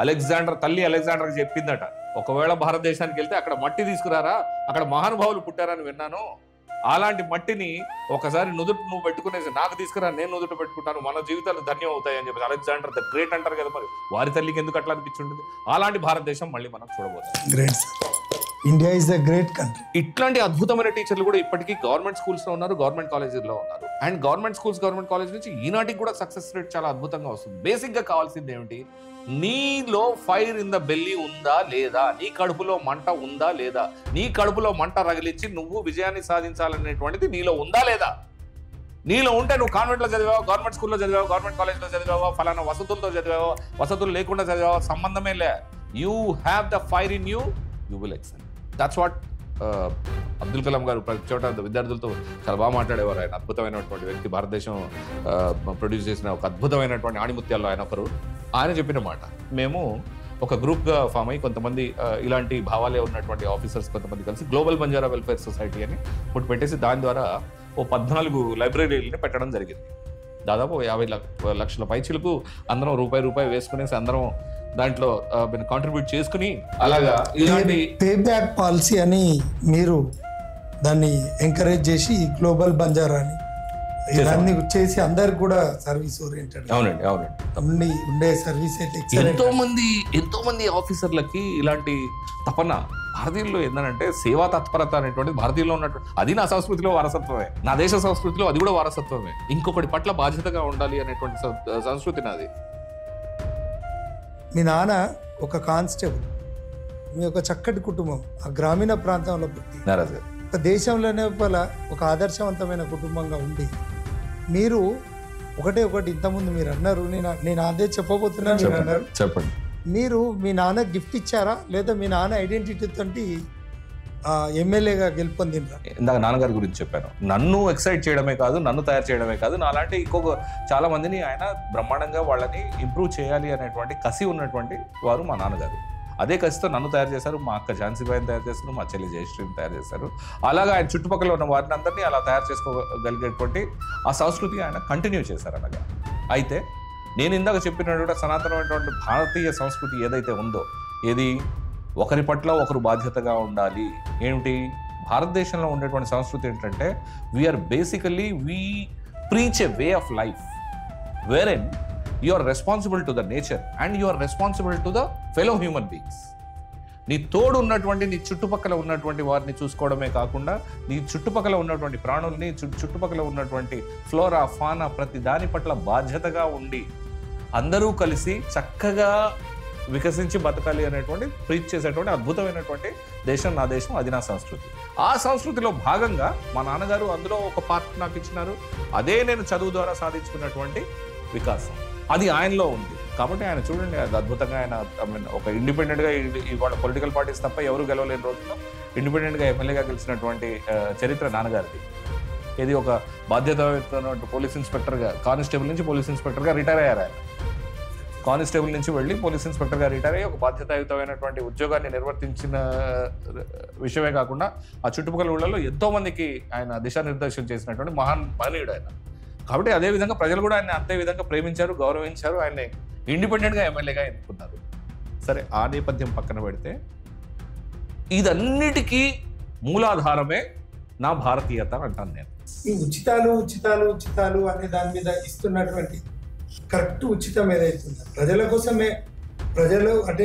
S1: అలెగ్జాండర్ తల్లి అలెగ్జాండర్ చెప్పిందట, ఒకవేళ భారతదేశానికి వెళ్తే అక్కడ మట్టి తీసుకురారా, అక్కడ మహానుభావులు పుట్టారని విన్నాను, అలాంటి మట్టిని ఒకసారి నుదుట నువ్వు పెట్టుకునేసి నాకు తీసుకురా, నేను నుదుట పెట్టుకుంటాను, మన జీవితాలు ధన్యం అవుతాయి అని చెప్పి అలెగ్జాండర్ ద గ్రేట్ అంటారు కదా. మరి వారి తల్లికి ఎందుకు అట్లా అనిపించుంటుంది? అలాంటి భారతదేశం మళ్ళీ మనం చూడబోతాం.
S3: India is the great country.
S1: ఇట్లాంటి అద్భుతమైన టీచర్లు కూడా ఇప్పటికీ గవర్నమెంట్ స్కూల్స్ లో ఉన్నారు, గవర్నమెంట్ కాలేజీల్లో ఉన్నారు. And government schools, government college నుంచి ఈనాటికి కూడా సక్సెస్ రేట్ చాలా అద్భుతంగా వస్తుంది. బేసిక్ గా కావాల్సింది ఏమిటి? నీలో ఫైర్ ఇన్ ద బెల్లీ ఉందా లేదా, నీ కడుపులో మంట ఉందా లేదా, నీ కడుపులో మంట రగిలించి నువ్వు విజయాన్ని సాధించాలనేటువంటిది నీలో ఉందా లేదా? నీలో ఉంటే నువ్వు కాన్వెంట్లో చదివావా, గవర్నమెంట్ స్కూల్లో చదివావా, గవర్నమెంట్ కాలేజ్లో చదివావా, ఫలానా వసతులతో చదివావా, వసతులు లేకుండా చదివావా, సంబంధమే లే. You have the fire in you, you will excel. That's what Abdul Kalam గారు ప్రతి చోట విద్యార్థులతో చాలా బాగా మాట్లాడేవారు. ఆయన అద్భుతమైనటువంటి వ్యక్తి, భారతదేశం ప్రొడ్యూస్ చేసిన ఒక అద్భుతమైనటువంటి ఆణిముత్యాల్లో ఆయన ఒకరు. ఆయన చెప్పిన మాట, మేము ఒక గ్రూప్గా ఫామ్ అయ్యి కొంతమంది ఇలాంటి భావాలే ఉన్నటువంటి ఆఫీసర్స్ కొంతమంది కలిసి గ్లోబల్ బంజారా వెల్ఫేర్ సొసైటీ అని ఒకటి పెట్టేసి దాని ద్వారా 14 లైబ్రరీలని పెట్టడం జరిగింది. దాదాపు 50 లక్షల పైచీలకు అందరం రూపాయి వేసుకునేసి అందరం దాంట్లో కాంట్రిబ్యూట్ చేసుకుని అలాగా ఇలాంటి
S3: పే బ్యాక్ పాలసీ అని మీరు దాన్ని ఎంకరేజ్ చేసి గ్లోబల్ బంజారా అని ఇవన్నీ చేసి అందరికి కూడా సర్వీస్ ఓరియంటెడ్.
S1: అవునండి
S3: ఉండే సర్వీస్
S1: ఎంతో మంది ఆఫీసర్లకి ఇలాంటి తపన. భారతీయుల్లో ఏంటంటే సేవా తత్పరత అనేటువంటిది భారతీయుల్లో ఉన్నటువంటి, అది నా సంస్కృతిలో వారసత్వమే, నా దేశ సంస్కృతిలో అది కూడా వారసత్వమే. ఇంకొకటి పట్ల బాధ్యతగా ఉండాలి అనేటువంటి సంస్కృతి నాది.
S3: మీ నాన్న ఒక కానిస్టేబుల్, మీ ఒక చక్కటి కుటుంబం ఆ గ్రామీణ ప్రాంతంలో పుట్టి ఒక దేశంలోనే ఒక ఆదర్శవంతమైన కుటుంబంగా ఉండి మీరు ఒకటి ఇంతకుముందు మీరు అన్నారు, నేను అదే చెప్పబోతున్నాను. మీరు అన్నారు
S1: చెప్పండి,
S3: మీరు మీ నాన్న గిఫ్ట్ ఇచ్చారా లేదా మీ నాన్న ఐడెంటిటీ తోటి ఎమ్మెల్యేగా గెలుపొందినరా?
S1: ఇందాక నాన్నగారి గురించి చెప్పాను. నన్ను ఎక్సైట్ చేయడమే కాదు, నన్ను తయారు చేయడమే కాదు, నాలాంటి ఇంకొక చాలా మందిని ఆయన బ్రహ్మాండంగా వాళ్ళని ఇంప్రూవ్ చేయాలి అనేటువంటి కసి ఉన్నటువంటి వారు మా నాన్నగారు. అదే కసితో నన్ను తయారు చేశారు, మా అక్క ఝాన్సీబాయిని తయారు చేశారు, మా చెల్లి జయశ్రీని తయారు చేశారు. అలాగా ఆయన చుట్టుపక్కల ఉన్న వారిని అందరినీ అలా తయారు చేసుకోగలిగేటువంటి ఆ సంస్కృతి ఆయన కంటిన్యూ చేశారు. అలాగా అయితే నేను ఇందాక చెప్పినటువంటి సనాతనమైనటువంటి భారతీయ సంస్కృతి ఏదైతే ఉందో, ఏది ఒకరి పట్ల ఒకరు బాధ్యతగా ఉండాలి. ఏమిటి భారతదేశంలో ఉండేటువంటి సంస్కృతి ఏంటంటే we are basically we preach a way of life where in you are responsible to the nature and you are responsible to the fellow human beings. నీ తోడు ఉన్నటువంటి నీ చుట్టుపక్కల ఉన్నటువంటి వారిని చూసుకోవడమే కాకుండా నీ చుట్టుపక్కల ఉన్నటువంటి ప్రాణుల్ని చుట్టుపక్కల ఉన్నటువంటి ఫ్లోరా ఫానా ప్రతి దాని పట్ల బాధ్యతగా ఉండి అందరూ కలిసి చక్కగా వికసించి బతకాలి అనేటువంటి ప్రీచ్ చేసేటువంటి అద్భుతమైనటువంటి దేశం నా దేశం, అది నా సంస్కృతి. ఆ సంస్కృతిలో భాగంగా మా నాన్నగారు అందులో ఒక పార్ట్ నాకు ఇచ్చినారు. అదే నేను చదువు ద్వారా సాధించుకున్నటువంటి వికాసం అది ఆయనలో ఉంది. కాబట్టి ఆయన చూడండి, అది అద్భుతంగా ఆయన ఒక ఇండిపెండెంట్గా ఇవాళ పొలిటికల్ పార్టీస్ తప్ప ఎవరు గెలవలేని రోజుల్లో ఇండిపెండెంట్గా ఎమ్మెల్యేగా గెలిచినటువంటి చరిత్ర నాన్నగారిది. ఇది ఒక బాధ్యత పోలీస్ ఇన్స్పెక్టర్గా, కానిస్టేబుల్ నుంచి పోలీస్ ఇన్స్పెక్టర్గా రిటైర్ అయ్యారు. ఆయన కానిస్టేబుల్ నుంచి వెళ్ళి పోలీస్ ఇన్స్పెక్టర్గా రిటైర్ అయ్యి ఒక బాధ్యతాయుతమైనటువంటి ఉద్యోగాన్ని నిర్వర్తించిన విషయమే కాకుండా ఆ చుట్టుపక్కల ఊళ్ళలో ఎంతో మందికి ఆయన దిశానిర్దేశం చేసినటువంటి మహనీయుడు ఆయన. కాబట్టి అదేవిధంగా ప్రజలు కూడా ఆయన అంతే విధంగా ప్రేమించారు, గౌరవించారు, ఆయన్ని ఇండిపెండెంట్గా ఎమ్మెల్యేగా ఎన్నుకున్నారు. సరే, ఆ నేపథ్యం పక్కన పెడితే ఇదన్నిటికీ మూలాధారమే నా భారతీయత అంటాను నేను.
S3: ఈ ఉచితాలు అనే దాని మీద ఇస్తున్నటువంటి కరెక్ట్ ఉచితం ఏదైతుందో ప్రజల కోసమే, ప్రజలు అంటే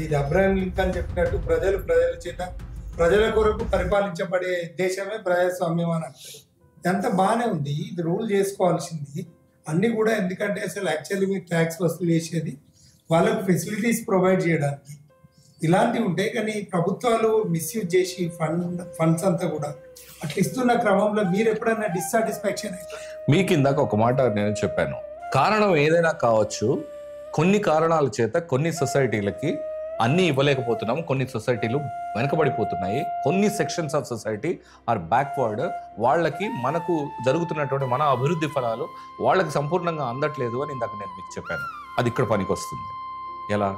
S3: ఇది అబ్రహాం లింకన్ చెప్పినట్టు ప్రజల చేత ప్రజల కొరకు పరిపాలించబడే దేశమే ప్రజాస్వామ్యం అని అంటారు. ఇదంతా బాగానే ఉంది, ఇది రూల్ చేసుకోవాల్సింది అన్ని కూడా. ఎందుకంటే అసలు యాక్చువల్లీ మీరు ట్యాక్స్ వసూలు చేసేది వాళ్ళకు ఫెసిలిటీస్ ప్రొవైడ్ చేయడానికి, ఇలాంటివి ఉంటాయి. కానీ ప్రభుత్వాలు మిస్యూజ్ చేసి ఫండ్స్ అంతా కూడా అట్లా ఇస్తున్న క్రమంలో మీరు ఎప్పుడైనా డిస్సాటిస్ఫాక్షన్ అయితే?
S1: మీకు ఇందాక ఒక మాట నేను చెప్పాను, కారణం ఏదైనా కావచ్చు. కొన్ని కారణాల చేత కొన్ని సొసైటీలకి అన్నీ ఇవ్వలేకపోతున్నాం, కొన్ని సొసైటీలు వెనకబడిపోతున్నాయి, కొన్ని sections of society are backward. వాళ్ళకి మనకు జరుగుతున్నటువంటి మన అభివృద్ధి ఫలాలు వాళ్ళకి సంపూర్ణంగా అందట్లేదు అని ఇందాక నేను మీకు చెప్పాను. అది ఇక్కడ పనికి వస్తుంది. ఎలా?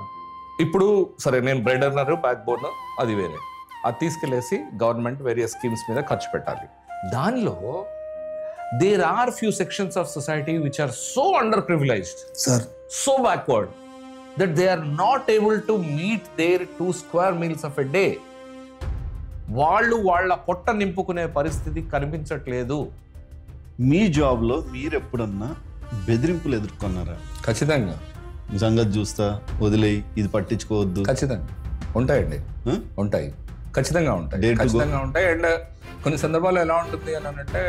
S1: ఇప్పుడు సరే, నేను బ్రెడ్ అర్నర్, బ్యాక్ బోన్ అది వేరే, అది తీసుకెళ్లేసి గవర్నమెంట్ వేరియస్ స్కీమ్స్ మీద ఖర్చు పెట్టాలి. దానిలో there are few sections of society which are so underprivileged,
S3: sir,
S1: so backward that they are not able to meet their 2 square meals of a day. వాళ్ళు వాళ్ళ పొట్ట నింపుకునే పరిస్థితి కనిపించట్లేదు.
S2: మీ జాబ్లో మీరు ఎప్పుడన్నా బెదిరింపులు ఎదుర్కొన్నారా?
S1: ఖచ్చితంగా.
S2: సంగతి చూస్తా, వదిలేయి, ఇది పట్టించుకోవద్దు.
S1: ఖచ్చితంగా ఉంటాయండి, ఉంటాయి, ఖచ్చితంగా ఉంటాయి, ఖచ్చితంగా ఉంటాయి. అండ్ కొన్ని సందర్భాల్లో ఎలా ఉంటుంది అని అంటే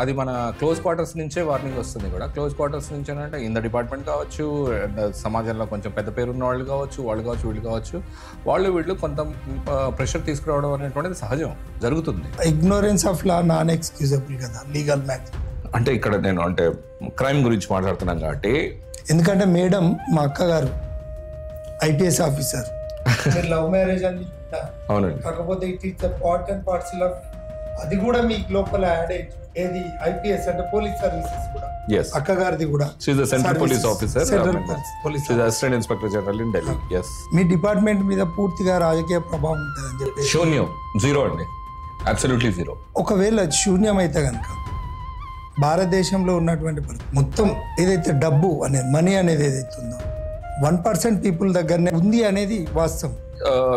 S1: అది మన క్లోజ్ క్వార్టర్స్ నుంచే వార్నింగ్ వస్తుంది కూడా. క్లోజ్ క్వార్టర్స్ నుంచి అని అంటే ఇన్ ద డిపార్ట్మెంట్ కావచ్చు, అండ్ సమాజంలో కొంచెం పెద్ద పేరున్న వాళ్ళు కావచ్చు, వీళ్ళు కావచ్చు, వీళ్ళు కొంత ప్రెషర్ తీసుకురావడం అనేటువంటిది సహజం జరుగుతుంది.
S3: Ignorance of law non excusable కదా లీగల్ మ్యాటర్.
S1: అంటే ఇక్కడ నేను అంటే క్రైమ్ గురించి మాట్లాడుతున్నాను కాబట్టి,
S3: ఎందుకంటే మేడం మా అక్క గారు ఐపీఎస్ ఆఫీసర్, లవ్ మ్యారేజ్ అని
S1: అవునండి,
S3: కాకపోతే it is the part and parcel of అది కూడా మీకు లోపల యాడ్ ఏది ఐపీఎస్ అంటే పోలీస్ సర్వీసెస్ కూడా అక్క గారిది కూడా.
S1: Central police officer, assistant inspector general in Delhi.
S3: Me department మీద పూర్తిగా రాజకీయ ప్రభావం ఉంటుందని చెప్పి?
S1: శూన్యం, జీరో అండి, అబ్సల్యూట్లీ జీరో.
S3: ఒకవేళ శూన్యం అయితే కనుక భారతదేశంలో ఉన్నటువంటి మొత్తం ఏదైతే డబ్బు అనేది, మనీ అనేది ఏదైతే ఉందో 1% పీపుల్ దగ్గరనే ఉంది అనేది వాస్తవం.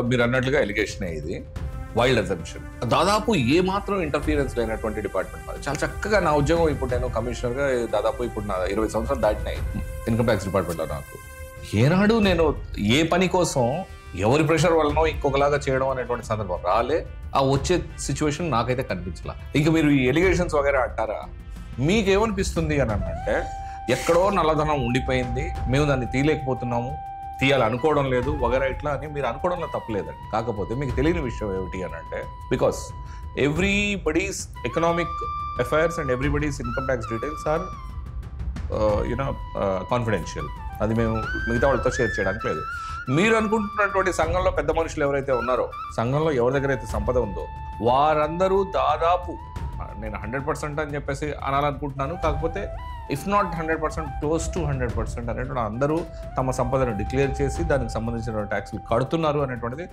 S1: మీరు అన్నట్లుగా ఎలిగేషన్ ఇది వైల్డ్ అజంప్షన్. దాదాపు ఏ మాత్రం ఇంటర్ఫీరెన్స్ లేనటువంటి డిపార్ట్మెంట్. చాలా చక్కగా నా ఉద్యోగం ఇప్పుడు నేను కమిషనర్గా దాదాపు ఇప్పుడు నా 20 సంవత్సరాలు దాటినాయి ఇన్కమ్ ట్యాక్స్ డిపార్ట్మెంట్లో. నాకు ఏనాడు నేను ఏ పని కోసం ఎవరి ప్రెషర్ వలనో ఇంకొకలాగా చేయడం అనేటువంటి సందర్భం రాలే. ఆ వచ్చే సిచ్యువేషన్ నాకైతే కనిపించలా. ఇంకా మీరు ఈ ఎలిగేషన్స్ వగేరా అంటారా, మీకేమనిపిస్తుంది అని అంటే ఎక్కడో నల్లధనం ఉండిపోయింది, మేము దాన్ని తీయలేకపోతున్నాము, తీయాలనుకోవడం లేదు వగేరా ఇట్లా అని మీరు అనుకోవడంలో తప్పలేదండి. కాకపోతే మీకు తెలియని విషయం ఏమిటి అని అంటే, because everybody's economic affairs and everybody's income tax details are confidential. అది మేము మిగతా వాళ్ళతో షేర్ చేయడానికి లేదు. మీరు అనుకుంటున్నటువంటి సంఘంలో పెద్ద మనుషులు ఎవరైతే ఉన్నారో, సంఘంలో ఎవరి దగ్గర అయితే సంపద ఉందో వారందరూ దాదాపు, నేను 100% అని చెప్పేసి అనాలనుకుంటున్నాను, కాకపోతే ఇఫ్ నాట్ 100%, క్లోజ్ టు 100% అనేటువంటి అందరూ తమ సంపదను డిక్లేర్ చేసి దానికి సంబంధించిన ట్యాక్స్లు కడుతున్నారు అనేటువంటిది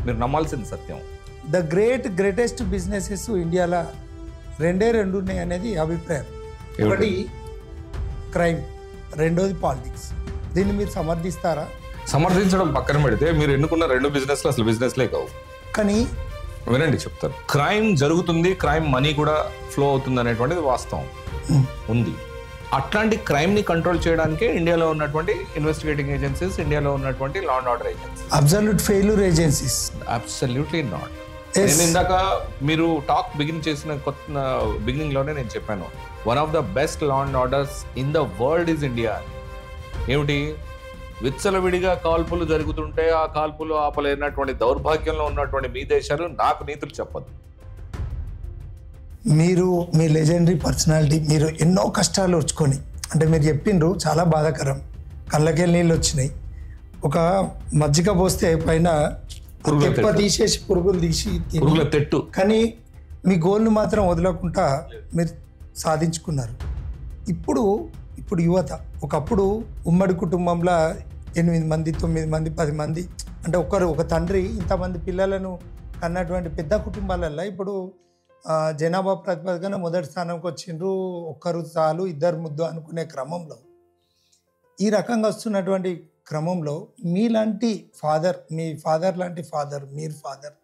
S1: మీరు నమ్మాల్సిన సత్యం.
S3: ద గ్రేటెస్ట్ బిజినెసెస్ ఇండియాలో రెండు ఉన్నాయి అనేది అభిప్రాయం. ఒకటి క్రైమ్, రెండోది పాలిటిక్స్. దీన్ని మీరు సమర్థిస్తారా?
S1: సమర్థించడం పక్కన పెడితే మీరు ఎన్నుకున్న 2 బిజినెస్లు అసలు బిజినెస్లే కావు.
S3: కానీ
S1: వినండి చెప్తాను. క్రైమ్ జరుగుతుంది, క్రైమ్ మనీ కూడా ఫ్లో అవుతుంది అనేటువంటిది వాస్తవం ఉంది. అట్లాంటి క్రైమ్ ని కంట్రోల్ చేయడానికే ఇండియాలో ఉన్నటువంటి ఇన్వెస్టిగేటింగ్ ఏజెన్సీస్, ఇండియాలో ఉన్నటువంటి law and order agencies.
S3: Absolute failure agencies.
S1: Absolutely not. నేను ఇందాక మీరు టాక్ చేసిన బిగినింగ్ లోనే నేను చెప్పాను, one of the best law and orders in the world is India. ఏమిటి? విచ్చలవిడిగా కాల్పులు జరుగుతుంటే ఆ కాల్పులు ఆపలేనటువంటి దౌర్భాగ్యంలో ఉన్నటువంటి మీ దేశాలు నాకు నీతులు చెప్పదు.
S3: మీరు మీ లెజెండరీ పర్సనాలిటీ, మీరు ఎన్నో కష్టాలు వచ్చుకొని, అంటే మీరు చెప్పిండ్రు చాలా బాధాకరం, కళ్ళకెళ్ళి నీళ్ళు వచ్చినాయి, ఒక మజ్జిగ పోస్తే పైన తెప్ప తీసేసి పురుగులు తీసి
S1: తెట్టు,
S3: కానీ మీ గోల్ను మాత్రం వదలకుండా మీరు సాధించుకున్నారు. ఇప్పుడు యువత, ఒకప్పుడు ఉమ్మడి కుటుంబంలో 8 మంది 9 మంది 10 మంది, అంటే ఒక తండ్రి ఇంతమంది పిల్లలను కన్నటువంటి పెద్ద కుటుంబాలల్లో ఇప్పుడు జనాభా ప్రాతిపదికన మొదటి స్థానంకి వచ్చిండ్రు. ఒక్కరు చాలు, ఇద్దరు ముద్దు అనుకునే క్రమంలో, ఈ రకంగా వస్తున్నటువంటి క్రమంలో మీలాంటి ఫాదర్, మీ ఫాదర్ లాంటి ఫాదర్, మీరు ఫాదర్,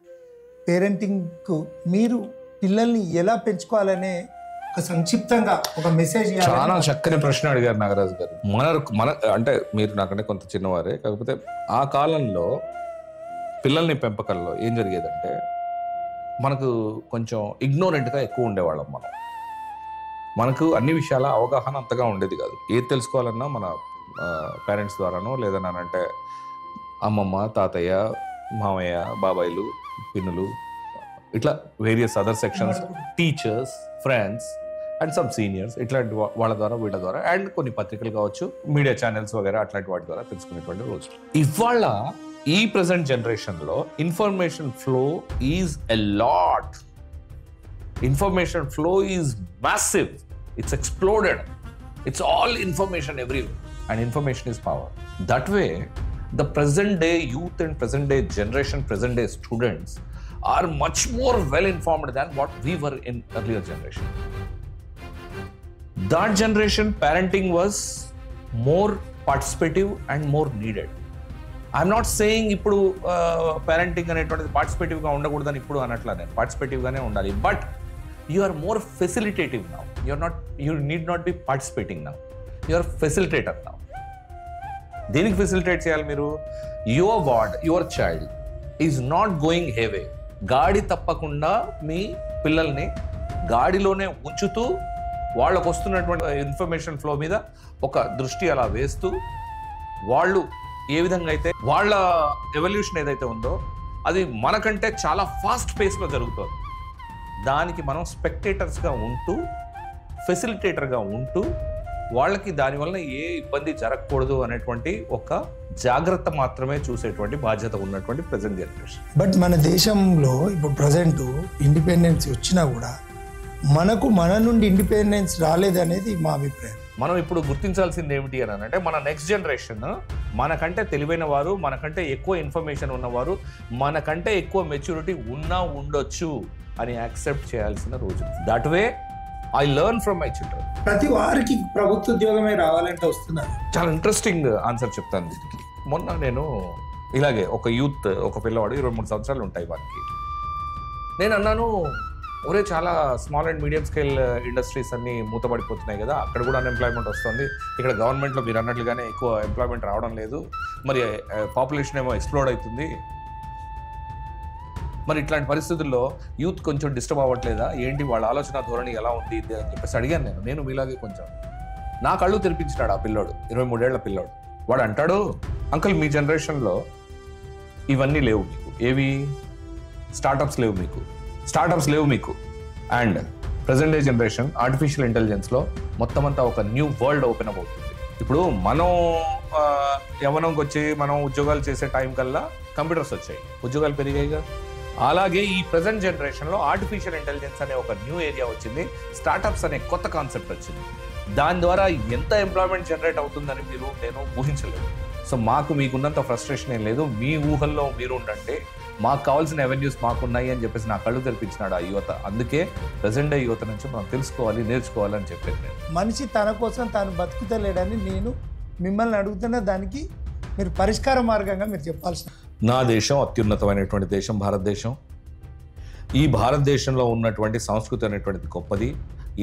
S3: పేరెంటింగ్కు మీరు పిల్లల్ని ఎలా పెంచుకోవాలనే ఒక సంక్షిప్తంగా ఒక మెసేజ్.
S1: చాలా చక్కని ప్రశ్న అడిగారు నాగరాజు గారు. మన అంటే మీరు నాకంటే కొంత చిన్నవారే, కాకపోతే ఆ కాలంలో పిల్లల్ని పెంపకంలో ఏం జరిగేదంటే మనకు కొంచెం ఇగ్నోరెంట్గా ఎక్కువ ఉండేవాళ్ళం. మనకు అన్ని విషయాల అవగాహన అంతగా ఉండేది కాదు. ఏది తెలుసుకోవాలన్నా మన పేరెంట్స్ ద్వారానో, లేదనంటే అమ్మమ్మ, తాతయ్య, మామయ్య, బాబాయిలు, పిన్నులు, ఇట్లా various other sections, teachers, friends and some seniors, ఇట్లాంటి వాళ్ళ ద్వారా, వీళ్ళ ద్వారా, అండ్ కొన్ని పత్రికలు కావచ్చు, మీడియా ఛానల్స్ వగేరా అట్లాంటి వాటి ద్వారా తెలుసుకునేటువంటి రోజు. ఇవాళ ఈ ప్రెసెంట్ జనరేషన్లో information flow is a lot. Information flow is massive. It's exploded. It's all information everywhere. And information is power. That way, the present day youth and present day generation, present day students are much more well informed than what we were in earlier generation. That generation, parenting was more participative and more needed. I'm not saying ఇప్పుడు parenting అనేటువంటిది participative గా ఉండకూడదని ఇప్పుడు అనట్లా, నేను participative గానే ఉండాలి. But you are more facilitative now. You need not be participating now. You are facilitator now. దేనికి facilitate చేయాలి మీరు? Your child is not going have a. గాడి తప్పకుండా మీ పిల్లల్ని గాడిలోనే ఉంచుతూ వాళ్ళకు వస్తున్నటువంటి ఇన్ఫర్మేషన్ ఫ్లో మీద ఒక దృష్టి అలా వేస్తూ, వాళ్ళు ఏ విధంగా అయితే వాళ్ళ ఎవల్యూషన్ ఏదైతే ఉందో అది మనకంటే చాలా ఫాస్ట్ పేస్లో జరుగుతుంది. దానికి మనం స్పెక్టేటర్స్గా ఉంటూ, ఫెసిలిటేటర్గా ఉంటూ, వాళ్ళకి దానివల్ల ఏ ఇబ్బంది జరగకూడదు అనేటువంటి ఒక జాగ్రత్త మాత్రమే చూసేటువంటి బాధ్యత ఉన్నటువంటి ప్రెసెంట్ జనరేషన్.
S3: బట్ మన దేశంలో ఇప్పుడు ప్రజెంట్ ఇండిపెండెన్స్ వచ్చినా కూడా మనకు మన నుండి ఇండిపెండెన్స్ రాలేదనేది మా అభిప్రాయం.
S1: మనం ఇప్పుడు గుర్తించాల్సింది ఏమిటి అని అంటే, మన నెక్స్ట్ జనరేషన్ మనకంటే తెలివైన వారు, మనకంటే ఎక్కువ ఇన్ఫర్మేషన్ ఉన్నవారు, మనకంటే ఎక్కువ మెచ్యూరిటీ ఉండొచ్చు అని యాక్సెప్ట్ చేయాల్సిన రోజు. That way I learn from my children.
S3: ప్రతి వారికి ప్రభుత్వ ఉద్యోగమే రావాలంటే వస్తున్నారు.
S1: చాలా ఇంట్రెస్టింగ్ ఆన్సర్ చెప్తాను దీనికి. మొన్న నేను ఇలాగే ఒక పిల్లవాడు 23 సంవత్సరాలు ఉంటాయి వారికి. నేను అన్నాను, ఒరే చాలా small and medium scale industries అన్ని మూతపడిపోతున్నాయి కదా, అక్కడ కూడా అన్ఎంప్లాయ్మెంట్ వస్తుంది, ఇక్కడ గవర్నమెంట్లో మీరు అన్నట్లుగానే ఎక్కువ ఎంప్లాయ్మెంట్ రావడం లేదు, మరి పాపులేషన్ ఏమో ఎక్స్ప్లోడ్ అవుతుంది, మరి ఇట్లాంటి పరిస్థితుల్లో యూత్ కొంచెం డిస్టర్బ్ అవ్వట్లేదా ఏంటి, వాళ్ళ ఆలోచన ధోరణి ఎలా ఉంది అని చెప్పేసి అడిగాను. నేను మీలాగే కొంచెం నా కళ్ళు తెరిపించినాడు ఆ పిల్లోడు, 23 ఏళ్ల పిల్లోడు. వాడు అంటాడు, అంకుల్ మీ జనరేషన్లో ఇవన్నీ లేవు మీకు, ఏవి స్టార్టప్స్ లేవు మీకు, and present day generation artificial ఇంటెలిజెన్స్లో మొత్తం అంతా ఒక న్యూ వరల్డ్ ఓపెన్ అవుతుంది. ఇప్పుడు మనం యవ్వనంకి వచ్చి మనం ఉద్యోగాలు చేసే టైం కల్లా కంప్యూటర్స్ వచ్చాయి, ఉద్యోగాలు పెరిగాయిగా. అలాగే ఈ ప్రజెంట్ జనరేషన్లో ఆర్టిఫిషియల్ ఇంటెలిజెన్స్ అనే ఒక న్యూ ఏరియా వచ్చింది, స్టార్టప్స్ అనే కొత్త కాన్సెప్ట్ వచ్చింది. దాని ద్వారా ఎంత ఎంప్లాయ్మెంట్ జనరేట్ అవుతుందని నేను ఊహించలేదు. సో మీకున్నంత ఫ్రస్ట్రేషన్ ఏం లేదు, మీ ఊహల్లో మీరు ఉండంటే మాకు కావాల్సిన అవెన్యూస్ మాకున్నాయి అని చెప్పేసి నా కళ్ళు తెరిపించినాడు ఆ యువత. అందుకే ప్రజెంట్ యువత నుంచి మనం తెలుసుకోవాలి, నేర్చుకోవాలి అని చెప్పేది నేను.
S3: మనిషి తన కోసం తాను బతుకుతలేడని నేను మిమ్మల్ని అడుగుతున్న దానికి మీరు పరిష్కార మార్గంగా మీరు చెప్పాల్సిన.
S1: నా దేశం అత్యున్నతమైనటువంటి దేశం భారతదేశం. ఈ భారతదేశంలో ఉన్నటువంటి సంస్కృతి అనేటువంటిది గొప్పది.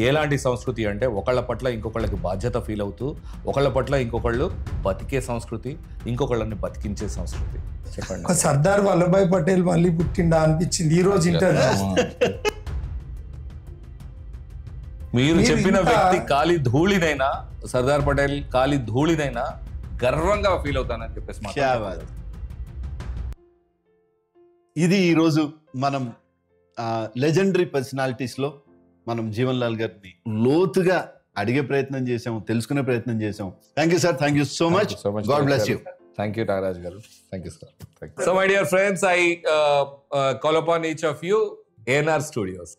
S1: ఎలాంటి సంస్కృతి అంటే ఒకళ్ళ పట్ల ఇంకొకళ్ళకి బాధ్యత ఫీల్ అవుతూ, ఒకళ్ళ పట్ల ఇంకొకళ్ళు బతికే సంస్కృతి, ఇంకొకళ్ళని బతికించే సంస్కృతి. చెప్పండి.
S3: సర్దార్ వల్లభాయ్ పటేల్ మళ్ళీ పుట్టిండా అనిపించింది ఈ రోజు ఇంటర్వ్యూ.
S1: మీరు చెప్పిన వ్యక్తి కాలి ధూళినైనా, సర్దార్ పటేల్ కాలి ధూళినైనా గర్వంగా ఫీల్ అవుతానని చెప్పేసి మాట్లాడారు.
S2: ఇది ఈరోజు మనం లెజెండరీ పర్సనాలిటీస్లో మనం జీవన్ లాల్ గారిని లోతుగా అడిగే ప్రయత్నం చేసాం, తెలుసుకునే ప్రయత్నం చేసాం. Thank you sir, thank you so much. God bless you.
S1: Thank you, Nagaraj garu. Thank you, sir. So, my dear friends, I call upon each of you, ANR Studios.